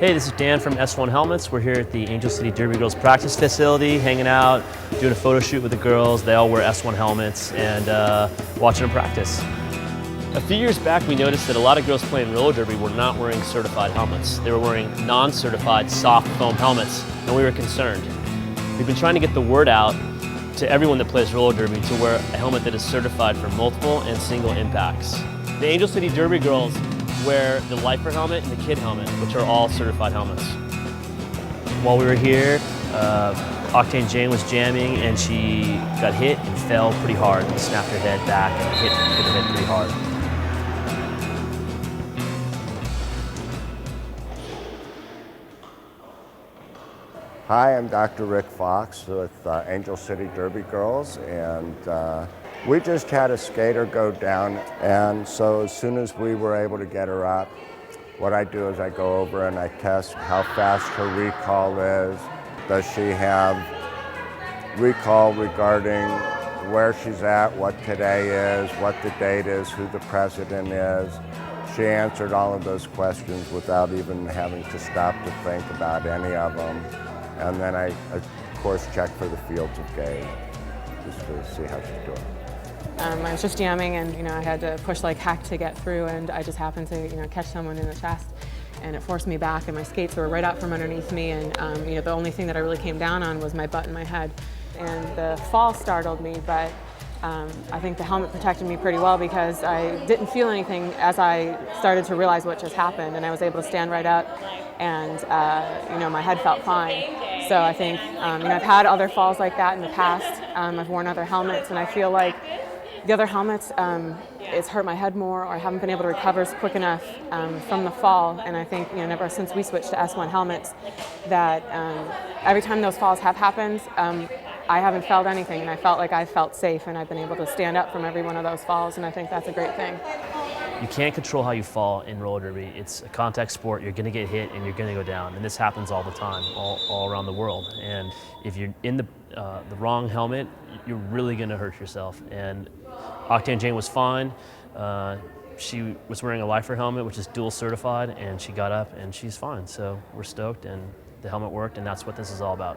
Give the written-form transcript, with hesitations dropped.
Hey, this is Dan from S1 Helmets. We're here at the Angel City Derby Girls practice facility, hanging out, doing a photo shoot with the girls. They all wear S1 helmets and watching them practice. A few years back, we noticed that a lot of girls playing roller derby were not wearing certified helmets. They were wearing non-certified soft foam helmets, and we were concerned. We've been trying to get the word out to everyone that plays roller derby to wear a helmet that is certified for multiple and single impacts. The Angel City Derby Girls wear the Lifer helmet and the Kid helmet, which are all certified helmets. While we were here, Octane Jane was jamming and she got hit and fell pretty hard and snapped her head back and hit her head pretty hard. Hi, I'm Dr. Rick Fox with Angel City Derby Girls, and we just had a skater go down, and so as soon as we were able to get her up, what I do is I go over and I test how fast her recall is. Does she have recall regarding where she's at, what today is, what the date is, who the president is? She answered all of those questions without even having to stop to think about any of them. And then I, of course, check for the fields of gauge, just to see how she's doing. I was just jamming, and I had to push like heck to get through, and I just happened to catch someone in the chest, and it forced me back, and my skates were right out from underneath me, and the only thing that I really came down on was my butt and my head. And the fall startled me, but I think the helmet protected me pretty well because I didn't feel anything as I started to realize what just happened, and I was able to stand right up, and my head felt fine. So I think I've had other falls like that in the past. I've worn other helmets, and I feel like the other helmets, it's hurt my head more, or I haven't been able to recover quick enough from the fall. And I think ever since we switched to S1 helmets, that every time those falls have happened, I haven't felt anything, and I felt like I felt safe, and I've been able to stand up from every one of those falls, and I think that's a great thing. You can't control how you fall in roller derby. It's a contact sport. You're going to get hit and you're going to go down, and this happens all the time, all around the world. And if you're in the wrong helmet, you're really going to hurt yourself. And Octane Jane was fine. She was wearing a Lifer helmet, which is dual certified, and she got up and she's fine. So we're stoked, and the helmet worked, and that's what this is all about.